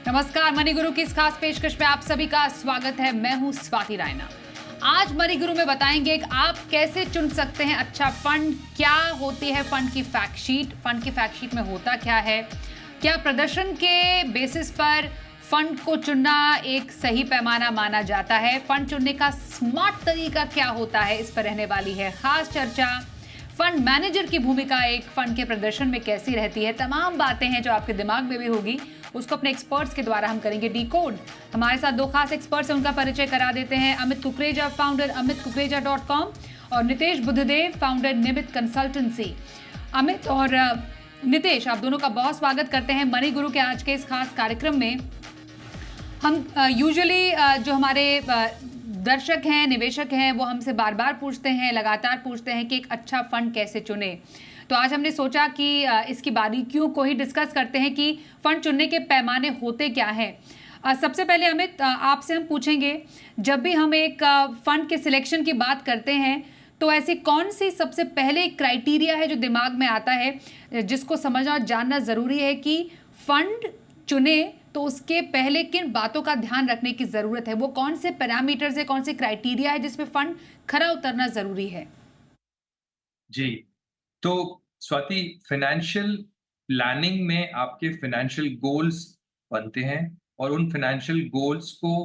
नमस्कार, मनी गुरु की इस खास पेशकश में आप सभी का स्वागत है। मैं हूं स्वाति रायना। आज मनी गुरु में बताएंगे कि आप कैसे चुन सकते हैं अच्छा फंड, क्या होती है फंड की फैक्ट शीट, फंड की फैक्ट शीट में होता क्या है, क्या प्रदर्शन के बेसिस पर फंड को चुनना एक सही पैमाना माना जाता है, फंड चुनने का स्मार्ट तरीका क्या होता है, इस पर रहने वाली है खास चर्चा। फंड मैनेजर की भूमिका एक फंड के प्रदर्शन में कैसी रहती है, तमाम बातें हैं जो आपके दिमाग में भी होगी, उसको अपने एक्सपर्ट्स के द्वारा हम करेंगे डिकोड। हमारे साथ दो खास एक्सपर्ट्स हैं, उनका परिचय करा देते हैं। अमित कुकरेजा, फाउंडर amitkukareja.com, और नितेश बुद्धदेव, फाउंडर निमित कंसल्टेंसी। अमित और नितेश, आप दोनों का बहुत स्वागत करते हैं मनी गुरु के आज के इस खास कार्यक्रम में। हम यूजुअली जो हमारे दर्शक हैं, निवेशक हैं, वो हमसे बार बार पूछते हैं, लगातार पूछते हैं कि एक अच्छा फंड कैसे चुने। तो आज हमने सोचा कि इसकी बारीकियों को ही डिस्कस करते हैं कि फंड चुनने के पैमाने होते क्या हैं। सबसे पहले अमित, आपसे हम पूछेंगे, जब भी हम एक फंड के सिलेक्शन की बात करते हैं तो ऐसी कौन सी सबसे पहले क्राइटेरिया है जो दिमाग में आता है, जिसको समझना जानना ज़रूरी है कि फंड चुने तो उसके पहले किन बातों का ध्यान रखने की ज़रूरत है? वो कौन से पैरामीटर्स है, कौन से क्राइटेरिया है जिसमें फंड खरा उतरना ज़रूरी है? जी, तो स्वाति, फाइनेंशियल प्लानिंग में आपके फाइनेंशियल गोल्स बनते हैं और उन फाइनेंशियल गोल्स को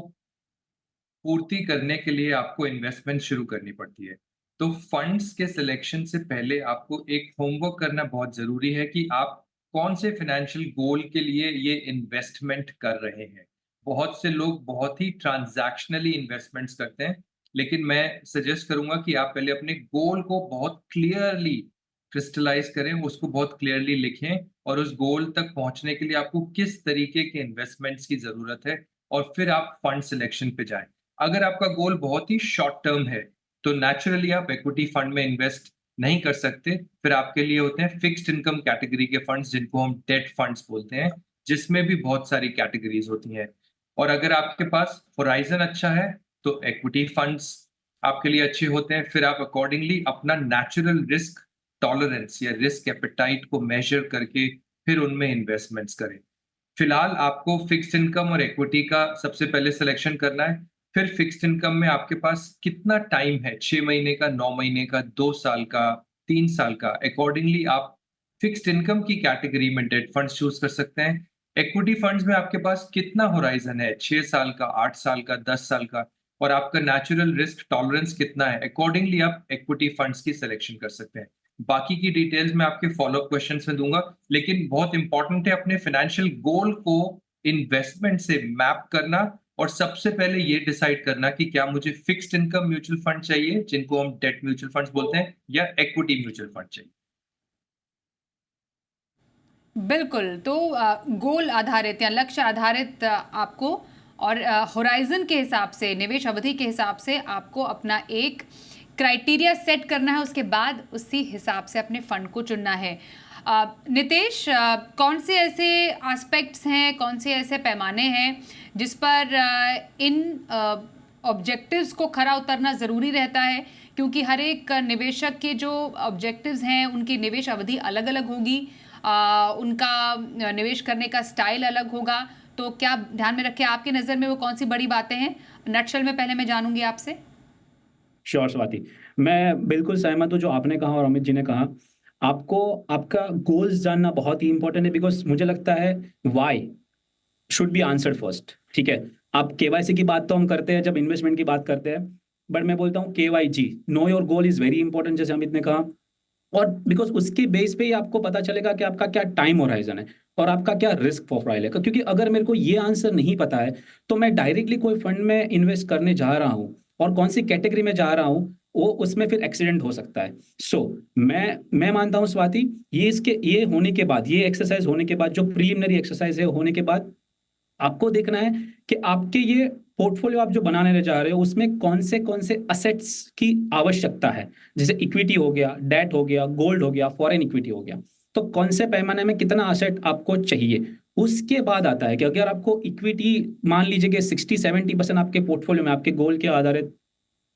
पूर्ति करने के लिए आपको इन्वेस्टमेंट शुरू करनी पड़ती है। तो फंड्स के सिलेक्शन से पहले आपको एक होमवर्क करना बहुत ज़रूरी है कि आप कौन से फाइनेंशियल गोल के लिए ये इन्वेस्टमेंट कर रहे हैं। बहुत से लोग बहुत ही ट्रांज़ैक्शनली इन्वेस्टमेंट्स करते हैं, लेकिन मैं सजेस्ट करूँगा कि आप पहले अपने गोल को बहुत क्लियरली क्रिस्टलाइज़ करें, उसको बहुत क्लियरली लिखें और उस गोल तक पहुँचने के लिए आपको किस तरीके के इन्वेस्टमेंट्स की ज़रूरत है, और फिर आप फंड सिलेक्शन पे जाएँ। अगर आपका गोल बहुत ही शॉर्ट टर्म है, तो नेचुरली आप इक्विटी फंड में इन्वेस्ट नहीं कर सकते। फिर आपके लिए होते हैं फिक्स्ड इनकम कैटेगरी के फंड्स, जिनको हम डेट फंड्स बोलते हैं, जिसमें भी बहुत सारी कैटेगरीज होती हैं। और अगर आपके पास होराइजन अच्छा है, तो इक्विटी फंड्स आपके लिए अच्छे होते हैं। फिर आप अकॉर्डिंगली अपना नेचुरल रिस्क टॉलरेंस या रिस्क एपेटाइट को मेजर करके फिर उनमें इन्वेस्टमेंट्स करें। फिलहाल आपको फिक्स्ड इनकम और इक्विटी का सबसे पहले सिलेक्शन करना है। फिर फिक्स्ड इनकम में आपके पास कितना टाइम है, 6 महीने का, 9 महीने का, 2 साल का, 3 साल का, अकॉर्डिंगली आप फिक्स्ड इनकम की कैटेगरी में डेट फंड्स चूज कर सकते हैं। इक्विटी फंड्स में आपके पास कितना होराइजन है, 6 साल का, 8 साल का, 10 साल का, और आपका नेचुरल रिस्क टॉलरेंस कितना है, अकॉर्डिंगली आप इक्विटी फंड्स की सिलेक्शन कर सकते हैं। बाकी की डिटेल्स मैं आपके फॉलोअप क्वेश्चंस में दूंगा, लेकिन बहुत इंपॉर्टेंट है अपने फाइनेंशियल गोल को इन्वेस्टमेंट से मैप करना, और सबसे पहले ये डिसाइड करना कि क्या मुझे फिक्स्ड इनकम म्यूचुअल फंड चाहिए, जिनको हम डेट म्यूचुअल फंड्स बोलते हैं, या इक्विटी म्यूचुअल फंड चाहिए। बिल्कुल। तो गोल आधारित या लक्ष्य आधारित आपको और होराइजन के हिसाब से, निवेश अवधि के हिसाब से आपको अपना एक क्राइटेरिया सेट करना है। उसके बाद उसी हिसाब से अपने फंड को चुनना है। नितेश, कौन से ऐसे एस्पेक्ट्स हैं, कौन से ऐसे पैमाने हैं जिस पर इन ऑब्जेक्टिव्स को खरा उतरना ज़रूरी रहता है? क्योंकि हर एक निवेशक के जो ऑब्जेक्टिव्स हैं, उनकी निवेश अवधि अलग अलग होगी, उनका निवेश करने का स्टाइल अलग होगा। तो क्या ध्यान में रखें, आपकी नज़र में वो कौन सी बड़ी बातें हैं? नटशल में पहले मैं जानूंगी आपसे। श्योर स्वाति, मैं बिल्कुल सहमत हूँ जो आपने कहा और अमित जी ने कहा। आपको आपका गोल्स जानना बहुत ही इंपॉर्टेंट है, बिकॉज मुझे लगता है why should be answered first. ठीक है, आप केवाईसी की बात तो हम करते हैं जब इन्वेस्टमेंट की बात करते हैं, बट मैं बोलता हूँ KYG, know your goal is very important, जैसे अमित ने कहा। और बिकॉज उसके बेस पे ही आपको पता चलेगा कि आपका क्या टाइम होराइजन है और आपका क्या रिस्क प्रोफाइल है। क्योंकि अगर मेरे को ये आंसर नहीं पता है तो मैं डायरेक्टली कोई फंड में इन्वेस्ट करने जा रहा हूँ और कौन सी कैटेगरी में जा रहा हूँ, वो उसमें फिर एक्सीडेंट हो सकता है। मैं मानता हूँ स्वाति, ये होने के बाद, ये एक्सरसाइज होने के बाद, जो प्रीलिमिनरी एक्सरसाइज है होने के बाद, आपको देखना है कि आपके ये पोर्टफोलियो आप जो बनाने जा रहे हो उसमें कौन से असेट्स की आवश्यकता है। जैसे इक्विटी हो गया, डेट हो गया, गोल्ड हो गया, फॉरेन इक्विटी हो गया। तो कौन से पैमाने में कितना असेट आपको चाहिए। उसके बाद आता है कि अगर आपको इक्विटी मान लीजिए कि 60-70% आपके पोर्टफोलियो में आपके गोल के आधारित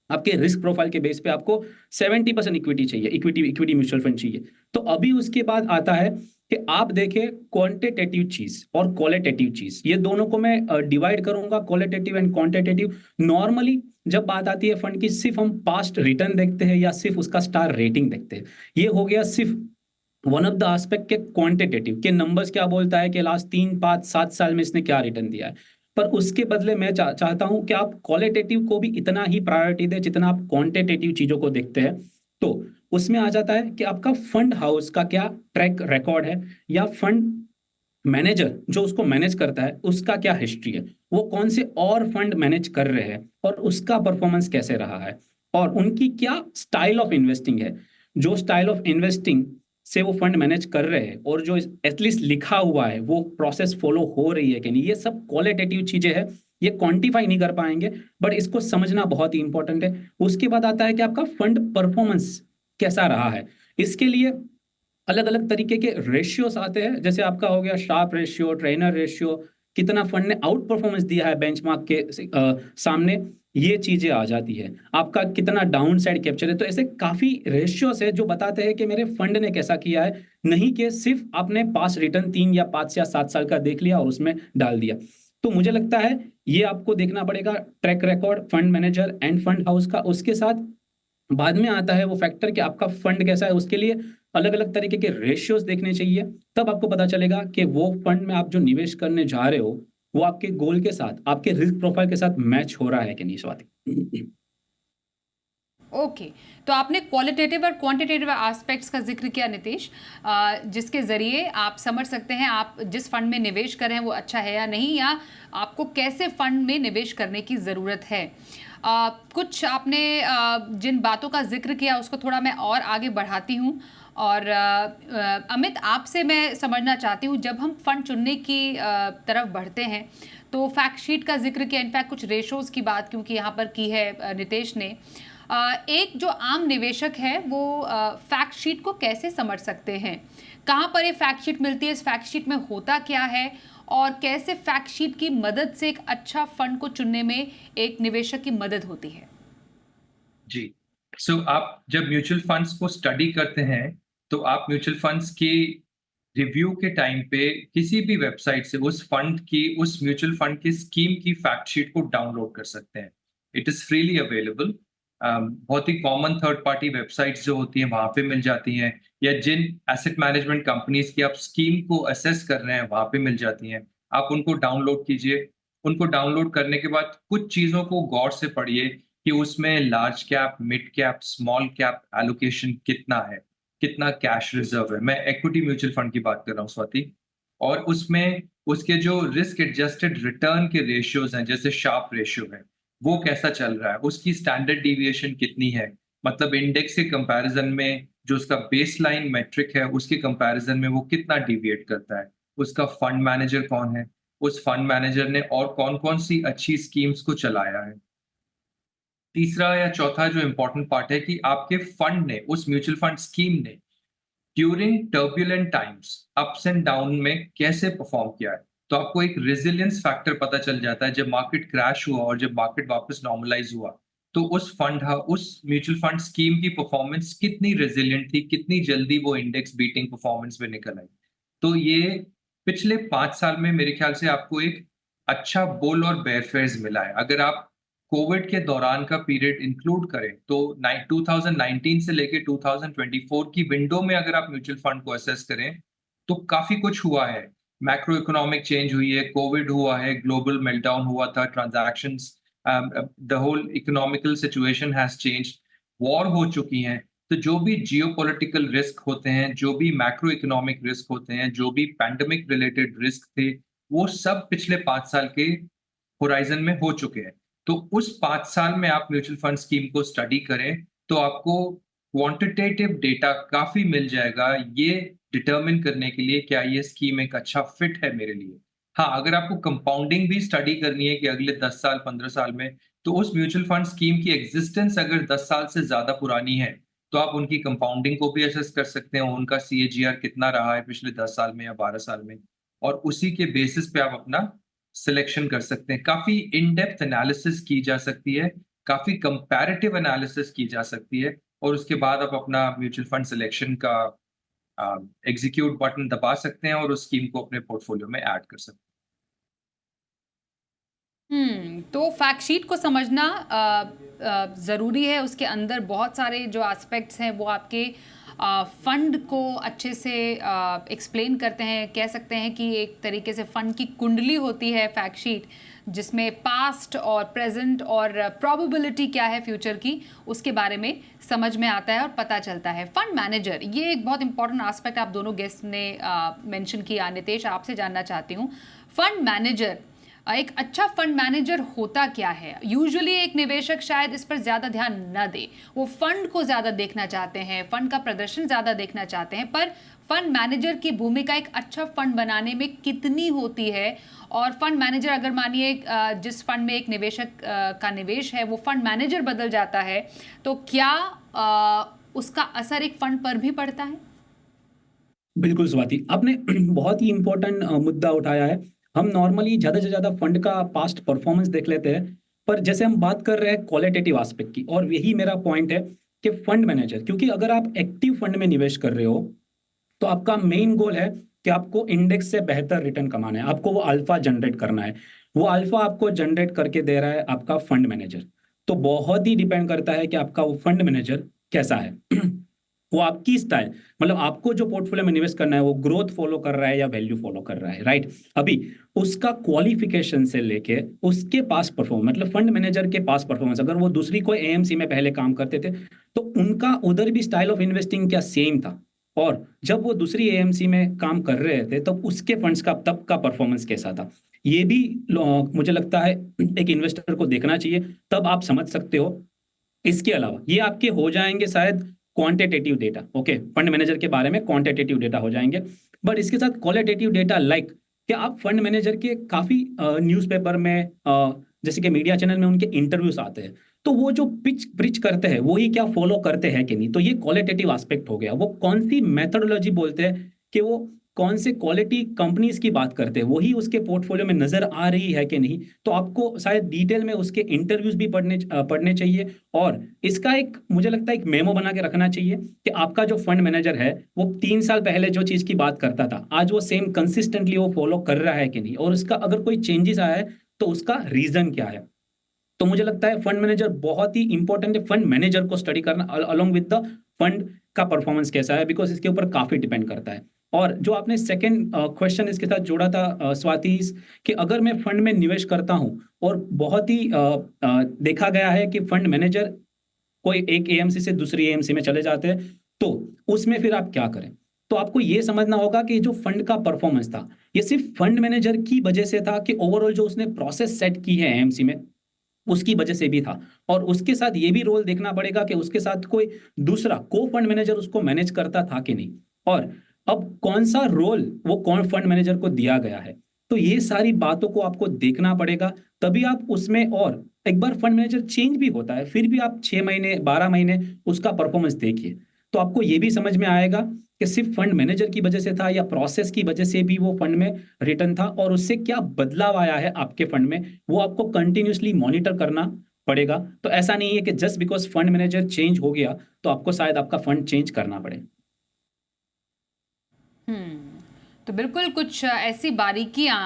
आपके रिस्क प्रोफाइल के बेस पे आपको 70% इक्विटी चाहिए, इक्विटी म्यूचुअल फंड चाहिए। तो अभी उसके बाद आता है कि आप देखें क्वांटिटेटिव चीज और क्वालिटेटिव चीज, ये दोनों को मैं डिवाइड करूंगा, क्वालिटेटिव एंड क्वांटिटेटिव। नॉर्मली जब बात आती है फंड की, सिर्फ हम पास्ट रिटर्न देखते हैं या सिर्फ उसका स्टार रेटिंग देखते हैं। ये हो गया सिर्फ वन ऑफ द एस्पेक्ट के क्वांटिटेटिव के नंबर्स क्या बोलता है कि लास्ट 3 5 7 साल में इसने क्या रिटर्न दिया है। पर उसके बदले मैं चाहता हूं कि आप क्वालिटेटिव को भी इतना ही प्रायोरिटी दें जितना आप क्वांटिटेटिव चीजों को देखते हैं। तो उसमें आ जाता है कि आपका फंड हाउस का क्या ट्रैक रिकॉर्ड है, या फंड मैनेजर जो उसको मैनेज करता है उसका क्या हिस्ट्री है, वो कौन से और फंड मैनेज कर रहे हैं और उसका परफॉर्मेंस कैसे रहा है, और उनकी क्या स्टाइल ऑफ इन्वेस्टिंग है, जो स्टाइल ऑफ इन्वेस्टिंग से वो फंड मैनेज कर रहे हैं और जो एटलीस्ट लिखा हुआ है वो प्रोसेस फॉलो हो रही है कि नहीं। ये सब क्वालिटेटिव चीजें हैं, ये क्वांटिफाई नहीं कर पाएंगे, बट इसको समझना बहुत ही इंपॉर्टेंट है। उसके बाद आता है कि आपका फंड परफॉर्मेंस कैसा रहा है। इसके लिए अलग अलग तरीके के रेशियोस आते हैं, जैसे आपका हो गया शार्प रेशियो, ट्रेनर रेशियो, कितना फंड ने आउट परफॉर्मेंस दिया है बेंचमार्क के सामने, ये चीजें आ जाती है। आपका कितना डाउन साइड कैप्चर है। तो ऐसे काफी रेशियोस है जो बताते हैं कि मेरे फंड ने कैसा किया है, नहीं कि सिर्फ आपने पास रिटर्न 3 या 5 या 7 साल का देख लिया और उसमें डाल दिया। तो मुझे लगता है ये आपको देखना पड़ेगा, track record fund manager end fund house का। उसके साथ बाद में आता है वो फैक्टर कि आपका फंड कैसा है। उसके लिए अलग अलग तरीके के रेशियोस देखने चाहिए, तब आपको पता चलेगा कि वो फंड में आप जो निवेश करने जा रहे हो वो आपके गोल के साथ, आपके रिस्क प्रोफाइल के साथ मैच हो रहा है कि नहीं। स्वाति, ओके तो आपने क्वालिटेटिव और क्वांटिटेटिव एस्पेक्ट्स का जिक्र किया नितेश, जिसके ज़रिए आप समझ सकते हैं आप जिस फंड में निवेश कर रहे हैं वो अच्छा है या नहीं, या आपको कैसे फंड में निवेश करने की ज़रूरत है। कुछ आपने जिन बातों का जिक्र किया उसको थोड़ा मैं और आगे बढ़ाती हूँ। और अमित, आपसे मैं समझना चाहती हूँ, जब हम फंड चुनने की तरफ बढ़ते हैं तो फैक्ट शीट का जिक्र किया, इनफैक्ट कुछ रेशोज़ की बात क्योंकि यहाँ पर की है नितेश ने। एक जो आम निवेशक है वो फैक्ट शीट को कैसे समझ सकते हैं, कहाँ पर ये फैक्ट शीट मिलती है, इस फैक्ट शीट में होता क्या है, और कैसे फैक्ट शीट की मदद से एक अच्छा फंड को चुनने में एक निवेशक की मदद होती है। जी, सो आप जब म्यूचुअल फंड्स को स्टडी करते हैं तो आप म्यूचुअल फंड्स की रिव्यू के टाइम पे किसी भी वेबसाइट से उस म्यूचुअल फंड की स्कीम की फैक्ट शीट को डाउनलोड कर सकते हैं। It is freely available. बहुत ही कॉमन थर्ड पार्टी वेबसाइट्स जो होती हैं वहां पे मिल जाती हैं, या जिन एसेट मैनेजमेंट कंपनीज की आप स्कीम को असेस कर रहे हैं वहां पे मिल जाती हैं। आप उनको डाउनलोड कीजिए। उनको डाउनलोड करने के बाद कुछ चीजों को गौर से पढ़िए कि उसमें large cap, mid cap, small cap allocation कितना है, कितना कैश रिजर्व है। मैं इक्विटी म्यूचुअल फंड की बात कर रहा हूँ स्वाति। और उसमें उसके जो रिस्क एडजस्टेड रिटर्न के रेशियोज हैं, जैसे शार्प रेशियो है, वो कैसा चल रहा है, उसकी स्टैंडर्ड डिविएशन कितनी है, मतलब इंडेक्स के कंपैरिजन में जो उसका बेसलाइन मेट्रिक है उसके कंपैरिजन में वो कितना डिविएट करता है, उसका फंड मैनेजर कौन है, उस फंड मैनेजर ने और कौन कौन सी अच्छी स्कीम्स को चलाया है। तीसरा या चौथा जो इंपॉर्टेंट पार्ट है कि आपके फंड ने, उस म्यूचुअल फंड स्कीम ने during turbulent times, ups and down में कैसे परफॉर्म किया है। तो आपको एक रेजिलियंस फैक्टर पता चल जाता है। जब मार्केट क्रैश हुआ और जब मार्केट वापस नॉर्मलाइज हुआ तो उस म्यूचुअल फंड स्कीम की परफॉर्मेंस कितनी रेजिलियंट थी, कितनी जल्दी वो इंडेक्स बीटिंग परफॉर्मेंस में निकल आई। तो ये पिछले 5 साल में मेरे ख्याल से आपको एक अच्छा बुल और बेयर फेयर्स मिला है। अगर आप कोविड के दौरान का पीरियड इंक्लूड करें तो 2019 से लेके 2024 की विंडो में अगर आप म्यूचुअल फंड को असेस करें तो काफी कुछ हुआ है। मैक्रो इकोनॉमिक चेंज हुई है, कोविड हुआ है, ग्लोबल मेल्टडाउन हुआ था, transactions, the whole economical situation has changed, war हो चुकी हैं। तो जो भी जियोपॉलिटिकल रिस्क होते हैं, जो भी मैक्रो इकोनॉमिक रिस्क होते हैं, जो भी पैंडेमिक रिलेटेड रिस्क थे, वो सब पिछले 5 साल के होराइजन में हो चुके हैं। तो उस 5 साल में आप म्यूचुअल फंड स्कीम को स्टडी करें तो आपको क्वांटिटेटिव डेटा काफी मिल जाएगा ये डिटरमिन करने के लिए क्या ये स्कीम एक अच्छा फिट है मेरे लिए। हाँ, अगर आपको कंपाउंडिंग भी स्टडी करनी है कि अगले 10 साल 15 साल में, तो उस म्यूचुअल फंड स्कीम की एग्जिस्टेंस अगर 10 साल से ज्यादा पुरानी है तो आप उनकी कंपाउंडिंग को भी असेस कर सकते हैं, उनका CAGR कितना रहा है पिछले 10 साल में या 12 साल में, और उसी के बेसिस पे आप अपना सिलेक्शन कर सकते हैं। काफी इन डेप्थ एनालिसिस की जा सकती है, काफ़ी कंपैरेटिव एनालिसिस की जा सकती है और उसके बाद आप अपना म्यूचुअल फंड सिलेक्शन का एग्जीक्यूट बटन दबा सकते हैं और उस स्कीम को अपने पोर्टफोलियो में ऐड कर सकते तो फैक्ट शीट को समझना ज़रूरी है। उसके अंदर बहुत सारे जो एस्पेक्ट्स हैं वो आपके फंड को अच्छे से एक्सप्लेन करते हैं। कह सकते हैं कि एक तरीके से फंड की कुंडली होती है फैक्ट शीट, जिसमें पास्ट और प्रेजेंट और प्रोबेबिलिटी क्या है फ्यूचर की, उसके बारे में समझ में आता है और पता चलता है। फंड मैनेजर, ये एक बहुत इंपॉर्टेंट एस्पेक्ट आप दोनों गेस्ट ने मेंशन किया। नितेश, आपसे जानना चाहती हूँ, फंड मैनेजर, एक अच्छा फंड मैनेजर होता क्या है? यूजुअली एक निवेशक शायद इस पर ज़्यादा ध्यान न दे, वो फंड को ज़्यादा देखना चाहते हैं, फंड का प्रदर्शन ज़्यादा देखना चाहते हैं, पर फंड मैनेजर की भूमिका एक अच्छा फंड बनाने में कितनी होती है? और फंड मैनेजर, अगर मानिए जिस फंड में एक निवेशक का निवेश है वो फंड मैनेजर बदल जाता है, तो क्या उसका असर एक फंड पर भी पड़ता है? बिल्कुल स्वाति, आपने बहुत ही इंपॉर्टेंट मुद्दा उठाया है। हम नॉर्मली ज़्यादा से ज़्यादा फंड का पास्ट परफॉर्मेंस देख लेते हैं, पर जैसे हम बात कर रहे हैं क्वालिटेटिव एस्पेक्ट की, और यही मेरा पॉइंट है कि फंड मैनेजर, क्योंकि अगर आप एक्टिव फंड में निवेश कर रहे हो तो आपका मेन गोल है कि आपको इंडेक्स से बेहतर रिटर्न कमाना है, आपको वो अल्फा जनरेट करना है। वो अल्फा आपको जनरेट करके दे रहा है आपका फंड मैनेजर। तो बहुत ही डिपेंड करता है कि आपका वो फंड मैनेजर कैसा है। वो आपकी स्टाइल, मतलब आपको जो पोर्टफोलियो में निवेश करना है वो ग्रोथ फॉलो कर रहा है या वैल्यू फॉलो कर रहा है, राइट? अभी उसका क्वालिफिकेशन से लेके उसके पास परफॉर्मेंस, मतलब फंड मैनेजर के पास परफॉर्मेंस, अगर वो दूसरी कोई एएमसी में पहले काम करते थे तो उनका उधर भी स्टाइल ऑफ इन्वेस्टिंग क्या सेम था, और जब वो दूसरी एएमसी में काम कर रहे थे तब उसके फंड्स का तब का परफॉर्मेंस कैसा था, ये भी मुझे लगता है एक इन्वेस्टर को देखना चाहिए, तब आप समझ सकते हो। इसके अलावा ये आपके हो जाएंगे शायद quantitative data, okay, fund manager के बारे में क्वांटिटेटिव डेटा हो जाएंगे, बट इसके साथ क्वालिटेटिव डेटा, लाइक कि आप फंड मैनेजर के काफी न्यूज़पेपर में जैसे कि मीडिया चैनल में उनके इंटरव्यूज आते हैं, तो वो जो प्रिच करते हैं वही क्या फॉलो करते हैं कि नहीं, तो ये क्वालिटेटिव एस्पेक्ट हो गया। वो कौन सी मेथोडोलॉजी बोलते हैं कि वो कौन से क्वालिटी कंपनीज की बात करते हैं, वही उसके पोर्टफोलियो में नजर आ रही है कि नहीं, तो आपको शायद डिटेल में उसके इंटरव्यूज भी पढ़ने चाहिए। और इसका एक मुझे लगता है एक मेमो बना के रखना चाहिए कि आपका जो फंड मैनेजर है वो 3 साल पहले जो चीज की बात करता था आज वो सेम कंसिस्टेंटली वो फॉलो कर रहा है कि नहीं, और उसका अगर कोई चेंजेस आया है तो उसका रीजन क्या है। तो मुझे लगता है फंड मैनेजर बहुत ही इंपॉर्टेंट है, फंड मैनेजर को स्टडी करना अलोंग विद द फंड का परफॉर्मेंस कैसा है, बिकॉज इसके ऊपर काफी डिपेंड करता है। और जो आपने सेकंड क्वेश्चन इसके साथ जोड़ा था स्वाति, कि अगर मैं फंड में निवेश करता हूं और बहुत ही देखा गया है कि फंड मैनेजर कोई एक एएमसी से दूसरी एएमसी में चले जाते हैं, तो उसमें फिर आप क्या करें? तो आपको ये समझना होगा कि जो फंड का परफॉर्मेंस था ये सिर्फ फंड मैनेजर की वजह से था कि ओवरऑल जो उसने प्रोसेस सेट की है एएमसी में उसकी वजह से भी था, और उसके साथ ये भी रोल देखना पड़ेगा कि उसके साथ कोई दूसरा को फंड मैनेजर उसको मैनेज करता था कि नहीं, और अब कौन सा रोल वो कौन फंड मैनेजर को दिया गया है। तो ये सारी बातों को आपको देखना पड़ेगा, तभी आप उसमें, और एक बार फंड मैनेजर चेंज भी होता है फिर भी आप 6 महीने 12 महीने उसका परफॉर्मेंस देखिए, तो आपको ये भी समझ में आएगा कि सिर्फ फंड मैनेजर की वजह से था या प्रोसेस की वजह से भी वो फंड में रिटर्न था, और उससे क्या बदलाव आया है आपके फंड में, वो आपको कंटिन्यूसली मॉनिटर करना पड़ेगा। तो ऐसा नहीं है कि just because fund manager change हो गया तो आपको शायद आपका फंड चेंज करना पड़े। तो बिल्कुल कुछ ऐसी बारीकियां,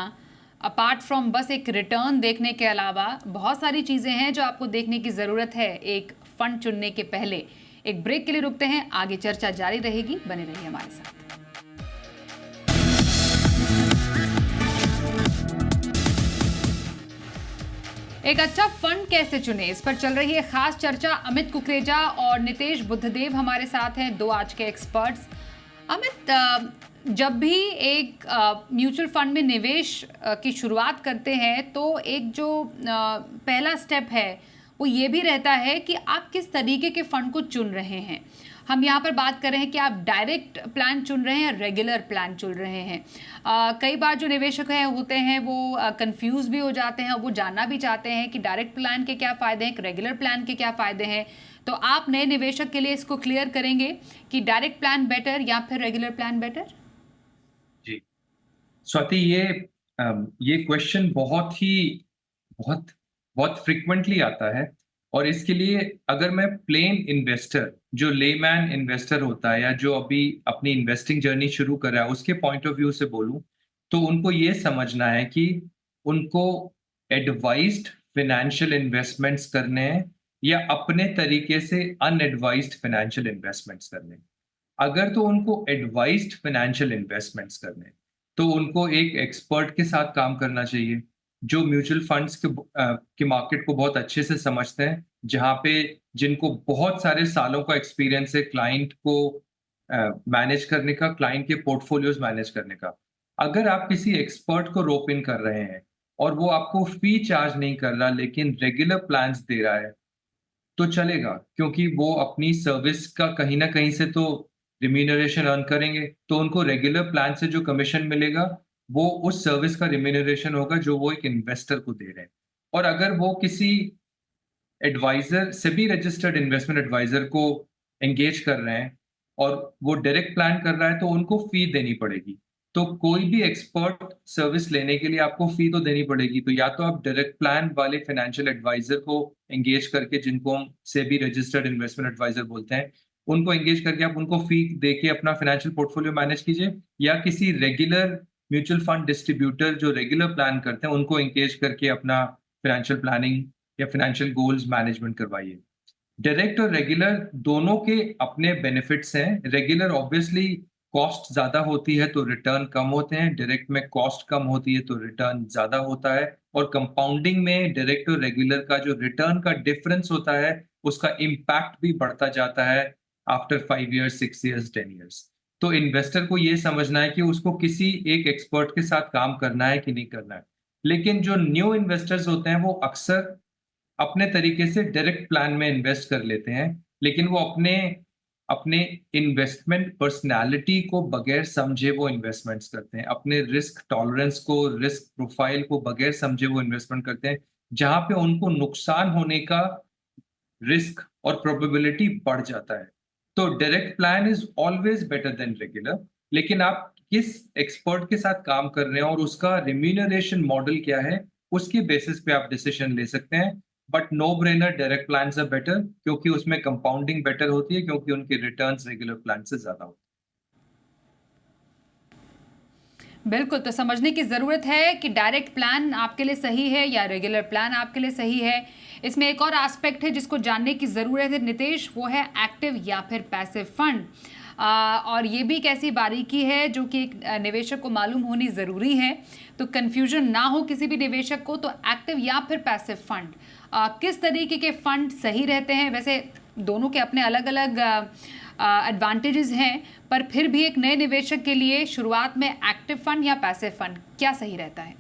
अपार्ट फ्रॉम बस एक रिटर्न देखने के अलावा बहुत सारी चीज़ें हैं जो आपको देखने की ज़रूरत है एक फंड चुनने के पहले। एक ब्रेक के लिए रुकते हैं, आगे चर्चा जारी रहेगी, बने रहिए हमारे साथ। एक अच्छा फंड कैसे चुने, इस पर चल रही है खास चर्चा। अमित कुकरेजा और नितेश बुद्धदेव हमारे साथ हैं, दो आज के एक्सपर्ट्स। अमित, जब भी एक म्यूचुअल फंड में निवेश की शुरुआत करते हैं तो एक जो पहला स्टेप है वो ये भी रहता है कि आप किस तरीके के फंड को चुन रहे हैं। हम यहाँ पर बात कर रहे हैं कि आप डायरेक्ट प्लान चुन रहे हैं या रेगुलर प्लान चुन रहे हैं। कई बार जो निवेशक हैं होते हैं वो कंफ्यूज भी हो जाते हैं, वो जानना भी चाहते हैं कि डायरेक्ट प्लान के क्या फ़ायदे हैं, रेगुलर प्लान के क्या फ़ायदे हैं। तो आप नए निवेशक के लिए इसको क्लियर करेंगे कि डायरेक्ट प्लान बेटर या फिर रेगुलर प्लान बेटर? जी स्वाति, ये क्वेश्चन बहुत बहुत फ्रिक्वेंटली आता है और इसके लिए अगर मैं प्लेन इन्वेस्टर, जो लेमैन इन्वेस्टर होता है या जो अभी अपनी इन्वेस्टिंग जर्नी शुरू कर रहा है, उसके पॉइंट ऑफ व्यू से बोलूँ, तो उनको ये समझना है कि उनको एडवाइज्ड फाइनेंशियल इन्वेस्टमेंट्स करने हैं या अपने तरीके से अनएडवाइज्ड फाइनेंशियल इन्वेस्टमेंट्स करने हैं। अगर तो उनको एडवाइज्ड फाइनेंशियल इन्वेस्टमेंट्स करने हैं, तो उनको एक एक्सपर्ट के साथ काम करना चाहिए, जो म्यूचुअल फंड्स के मार्केट को बहुत अच्छे से समझते हैं, जहाँ पे जिनको बहुत सारे सालों का एक्सपीरियंस है क्लाइंट को मैनेज करने का, क्लाइंट के पोर्टफोलियोज मैनेज करने का। अगर आप किसी एक्सपर्ट को रोप इन कर रहे हैं और वो आपको फी चार्ज नहीं कर रहा लेकिन रेगुलर प्लान्स दे रहा है, तो चलेगा, क्योंकि वो अपनी सर्विस का कहीं न कहीं से तो रिम्यूनरेशन अर्न करेंगे, तो उनको रेगुलर प्लान से जो कमीशन मिलेगा, वो उस सर्विस का रिम्यूनरेशन होगा जो वो एक इन्वेस्टर को दे रहे हैं। और अगर वो किसी advisor, SEBI registered investment advisor को एंगेज कर रहे हैं और वो डायरेक्ट प्लान कर रहा है, तो उनको फ़ी देनी पड़ेगी। तो कोई भी एक्सपर्ट सर्विस लेने के लिए आपको फ़ी तो देनी पड़ेगी। तो या तो आप डायरेक्ट प्लान वाले फाइनेंशियल एडवाइज़र को एंगेज करके, जिनको हम सेबी रजिस्टर्ड इन्वेस्टमेंट एडवाइज़र बोलते हैं, उनको एंगेज करके आप उनको फ़ी देके अपना फाइनेंशियल पोर्टफोलियो मैनेज कीजिए, या किसी रेगुलर म्यूचुअल फंड डिस्ट्रीब्यूटर जो रेगुलर प्लान करते हैं, उनको एंगेज करके अपना फाइनेंशियल प्लानिंग या फाइनेंशियल गोल्स मैनेजमेंट करवाइए। डायरेक्ट और रेगुलर दोनों के अपने बेनिफिट्स हैं। रेगुलर ऑब्वियसली कॉस्ट ज़्यादा होती है तो रिटर्न कम होते हैं, डायरेक्ट में कॉस्ट कम होती है तो रिटर्न ज़्यादा होता है, और कंपाउंडिंग में डायरेक्ट और रेगुलर का जो रिटर्न का डिफरेंस होता है, उसका इम्पैक्ट भी बढ़ता जाता है आफ्टर 5 ईयर्स, 6 ईयर्स, 10 ईयर्स। तो इन्वेस्टर को ये समझना है कि उसको किसी एक एक्सपर्ट के साथ काम करना है कि नहीं करना है। लेकिन जो न्यू इन्वेस्टर्स होते हैं, वो अक्सर अपने तरीके से डायरेक्ट प्लान में इन्वेस्ट कर लेते हैं, लेकिन वो अपने अपने इन्वेस्टमेंट पर्सनैलिटी को बगैर समझे वो इन्वेस्टमेंट्स करते हैं। अपने रिस्क टॉलरेंस को, रिस्क प्रोफाइल को बगैर समझे वो इन्वेस्टमेंट करते हैं, जहाँ पे उनको नुकसान होने का रिस्क और प्रोबेबिलिटी बढ़ जाता है। तो direct plan is always better than regular, लेकिन आप किस एक्सपर्ट के साथ काम कर रहे हैं और उसका रिम्यूनरेशन मॉडल क्या है, उसके बेसिस पे आप डिसीजन ले सकते हैं। But no brainer direct plans are better, क्योंकि उसमें कंपाउंडिंग बेटर होती है, क्योंकि उनके रिटर्न्स रेगुलर प्लान से ज़्यादा होते हैं। बिल्कुल, तो समझने की ज़रूरत है कि डायरेक्ट प्लान आपके लिए सही है या रेगुलर प्लान आपके लिए सही है। इसमें एक और एस्पेक्ट है जिसको जानने की ज़रूरत है नितेश, वो है एक्टिव या फिर पैसिव फंड। और ये भी एक ऐसी बारीकी है जो कि एक निवेशक को मालूम होनी ज़रूरी है, तो कन्फ्यूजन ना हो किसी भी निवेशक को। तो एक्टिव या फिर पैसिव फंड, किस तरीके के फंड सही रहते हैं? वैसे दोनों के अपने अलग अलग एडवांटेजेस हैं, पर फिर भी एक नए निवेशक के लिए शुरुआत में एक्टिव फंड या पैसिव फंड क्या सही रहता है?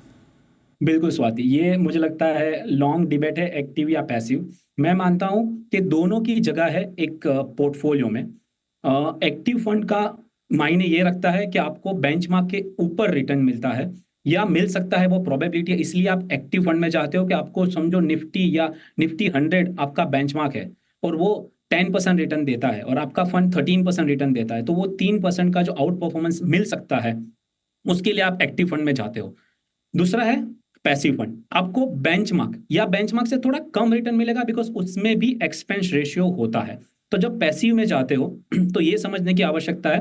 बिल्कुल स्वाति, ये मुझे लगता है लॉन्ग डिबेट है, एक्टिव या पैसिव। मैं मानता हूं कि दोनों की जगह है एक पोर्टफोलियो में। एक्टिव फंड का मायने ये रखता है कि आपको बेंचमार्क के ऊपर रिटर्न मिलता है या मिल सकता है, वो प्रोबेबिलिटी है। इसलिए आप एक्टिव फंड में जाते हो कि आपको समझो निफ्टी या निफ्टी 100 आपका बेंचमार्क है और वो 10% रिटर्न देता है और आपका फंड 13% रिटर्न देता है, तो वो 3% का जो आउट परफॉर्मेंस मिल सकता है, उसके लिए आप एक्टिव फंड में जाते हो। दूसरा है पैसिव फंड, आपको बेंचमार्क से थोड़ा कम रिटर्न मिलेगा बिकॉज उसमें भी एक्सपेंस रेशियो होता है। तो जब पैसिव में जाते हो तो ये समझने की आवश्यकता है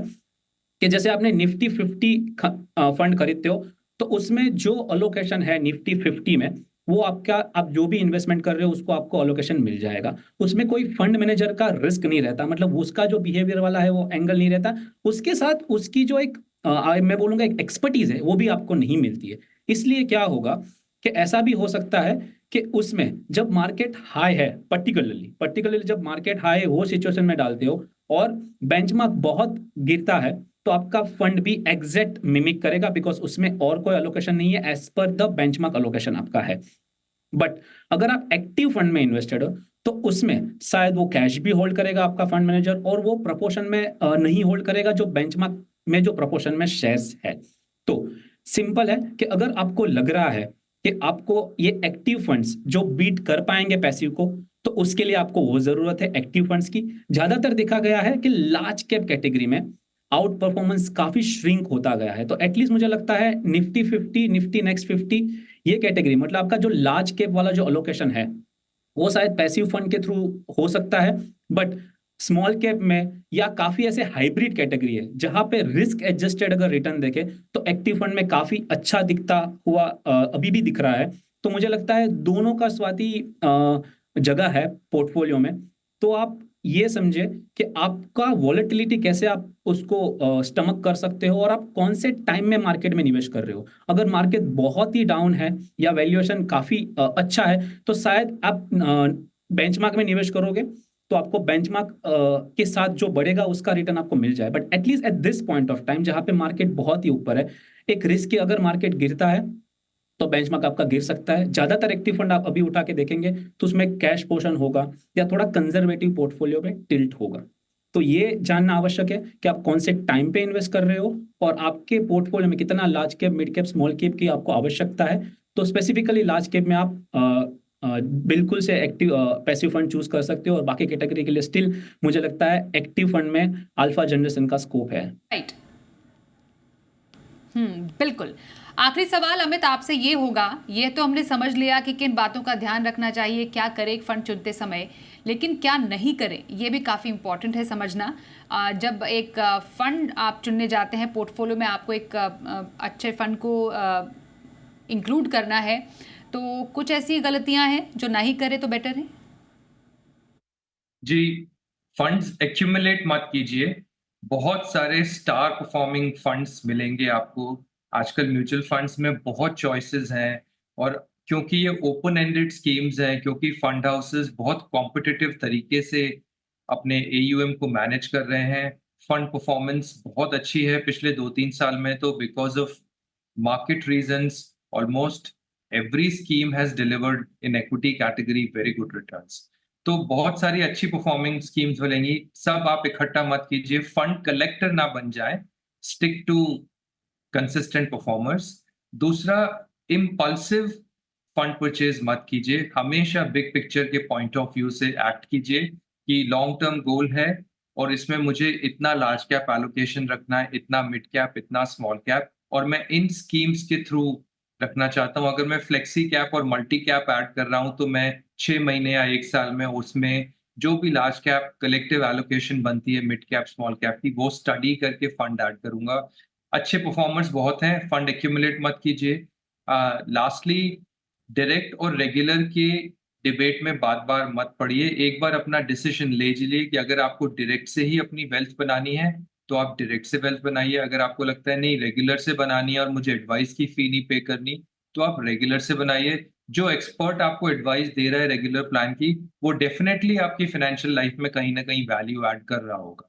कि जैसे आपने निफ्टी 50 फंड खरीदते हो, तो उसमें जो अलोकेशन है निफ्टी 50 में, वो आपका, आप जो भी इन्वेस्टमेंट कर रहे हो उसको आपको अलोकेशन मिल जाएगा। उसमें कोई फंड मैनेजर का रिस्क नहीं रहता, मतलब उसका जो बिहेवियर वाला है वो एंगल नहीं रहता। उसके साथ उसकी जो एक मैं बोलूंगा एक एक्सपर्टीज है, वो भी आपको नहीं मिलती है। इसलिए क्या होगा कि ऐसा भी हो सकता है कि उसमें जब मार्केट हाई है, पर्टिकुलरली जब मार्केट हाई है वो सिचुएशन में डालते हो और बेंचमार्क बहुत गिरता है, तो आपका फंड भी एग्जैक्ट मिमिक करेगा बिकॉज उसमें और कोई अलोकेशन नहीं है, as per the benchmark allocation आपका है। बट अगर आप एक्टिव फंड में इन्वेस्टेड हो तो उसमें शायद वो कैश भी होल्ड करेगा आपका फंड मैनेजर, और वो प्रपोर्शन में नहीं होल्ड करेगा जो बेंचमार्क में जो प्रपोर्शन में शेयर्स है। तो सिंपल है कि अगर आपको लग रहा है कि आपको ये एक्टिव फंड्स जो बीट कर पाएंगे पैसिव को, तो उसके लिए आपको वो जरूरत है एक्टिव फंड्स की। ज्यादातर देखा गया है कि लार्ज कैप कैटेगरी में आउट परफॉर्मेंस काफी श्रिंक होता गया है। तो एटलीस्ट मुझे लगता है निफ्टी 50, निफ्टी नेक्स्ट 50, ये कैटेगरी, मतलब आपका जो लार्ज कैप वाला जो अलोकेशन है वो शायद पैसिव फंड के थ्रू हो सकता है, बट स्मॉल कैप में या काफी ऐसे हाइब्रिड कैटेगरी है जहां पे रिस्क एडजस्टेड अगर रिटर्न देखें तो एक्टिव फंड में काफी अच्छा दिखता हुआ अभी भी दिख रहा है। तो मुझे लगता है दोनों का स्वाति जगह है पोर्टफोलियो में। तो आप ये समझे कि आपका वॉलेटिलिटी कैसे आप उसको स्टमक कर सकते हो और आप कौन से टाइम में मार्केट में निवेश कर रहे हो। अगर मार्केट बहुत ही डाउन है या वैल्यूएशन काफी अच्छा है तो शायद आप बेंचमार्क में निवेश करोगे तो आपको बेंचमार्क के साथ जो बढ़ेगा उसका रिटर्न आपको मिल जाए। But at least at this point of time जहां पे मार्केट बहुत ही ऊपर है, एक रिस्क, अगर मार्केट गिरता है तो बेंचमार्क आपका गिर सकता है। ज्यादातर एक्टिव फंड आप अभी उठा के देखेंगे तो उसमें कैश पोर्शन होगा या थोड़ा कंजर्वेटिव पोर्टफोलियो में टिल्ट होगा। तो ये जानना आवश्यक है कि आप कौन से टाइम पे इन्वेस्ट कर रहे हो और आपके पोर्टफोलियो में कितना large cap, mid cap, small cap की आपको आवश्यकता है। तो स्पेसिफिकली लार्ज कैप में आप बिल्कुल से एक्टिव पैसिव फंड चूज कर सकते हो और बाकी कैटेगरी के लिए स्टिल मुझे लगता है एक्टिव फंड में अल्फा जनरेशन का स्कोप है। राइट। बिल्कुल। आखिरी सवाल अमित आपसे ये होगा, ये तो हमने समझ लिया कि किन बातों का ध्यान रखना चाहिए, क्या करें एक फंड चुनते समय, लेकिन क्या नहीं करें ये भी काफ़ी इंपॉर्टेंट है समझना। जब एक फंड आप चुनने जाते हैं पोर्टफोलियो में, आपको एक अच्छे फंड को इंक्लूड करना है, तो कुछ ऐसी गलतियां हैं जो नहीं करें तो बेटर है। जी, फंड्स एक्यूमुलेट मत कीजिए। बहुत सारे स्टार परफॉर्मिंग फंड्स मिलेंगे आपको। आजकल म्यूचुअल फंड्स में बहुत चॉइसेस हैं और क्योंकि ये ओपन एंडेड स्कीम्स हैं, क्योंकि फंड हाउसेस बहुत कॉम्पिटिटिव तरीके से अपने एयूएम को मैनेज कर रहे हैं, फंड परफॉर्मेंस बहुत अच्छी है पिछले 2-3 साल में। तो because of market reasons almost every scheme has delivered in equity category very good returns. तो बहुत सारी अच्छी परफॉर्मिंग स्कीम्स मिलेंगी। सब आप इकट्ठा मत कीजिए, फंड कलेक्टर ना बन जाए, स्टिक टू कंसिस्टेंट परफॉर्मर्स। दूसरा, इम्पल्सिव फंड परचेज मत कीजिए। हमेशा बिग पिक्चर के पॉइंट ऑफ व्यू से एक्ट कीजिए कि लॉन्ग टर्म गोल है और इसमें मुझे इतना लार्ज कैप एलोकेशन रखना है, इतना मिड कैप, इतना स्मॉल कैप, और मैं इन स्कीम्स के थ्रू रखना चाहता हूं। अगर मैं फ्लेक्सी कैप और मल्टी कैप ऐड कर रहा हूं तो मैं 6 महीने या 1 साल में उसमें जो भी लार्ज कैप कलेक्टिव एलोकेशन बनती है मिड कैप स्मॉल कैप की, वो स्टडी करके फंड ऐड करूंगा। अच्छे परफॉर्मर्स बहुत हैं, फंड एक्यूमुलेट मत कीजिए। लास्टली, डायरेक्ट और रेगुलर के डिबेट में बार मत पड़िए। एक बार अपना डिसीजन ले लीजिए कि अगर आपको डायरेक्ट से ही अपनी वेल्थ बनानी है तो आप डायरेक्ट से वेल्थ बनाइए। अगर आपको लगता है नहीं रेगुलर से बनानी है और मुझे एडवाइस की फी नहीं पे करनी, तो आप रेगुलर से बनाइए। जो एक्सपर्ट आपको एडवाइस दे रहा है रेगुलर प्लान की, वो डेफिनेटली आपकी फाइनेंशियल लाइफ में कहीं ना कहीं वैल्यू ऐड कर रहा होगा।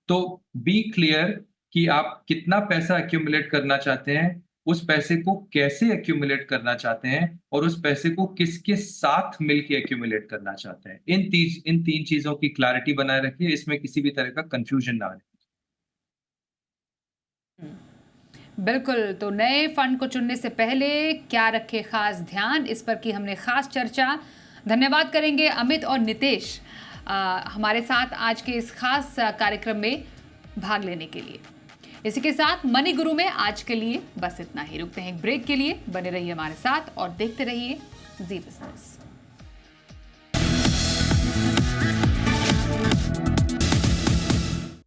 तो बी क्लियर कि आप कितना पैसा एक्यूमुलेट करना चाहते हैं, उस पैसे को कैसे एक्यूमुलेट करना चाहते हैं और उस पैसे को किसके साथ मिलके एक्यूमुलेट करना चाहते हैं। इन तीन चीजों की क्लैरिटी बनाए रखिए, इसमें किसी भी तरह का कंफ्यूजन ना आए। बिल्कुल। तो नए फंड को चुनने से पहले क्या रखे खास ध्यान, इस पर की हमने खास चर्चा। धन्यवाद करेंगे अमित और नितेश हमारे साथ आज के इस खास कार्यक्रम में भाग लेने के लिए। इसी के साथ मनी गुरु में आज के लिए बस इतना ही। रुकते हैं एक ब्रेक के लिए, बने रहिए हमारे साथ और देखते रहिए जी बिजनेस।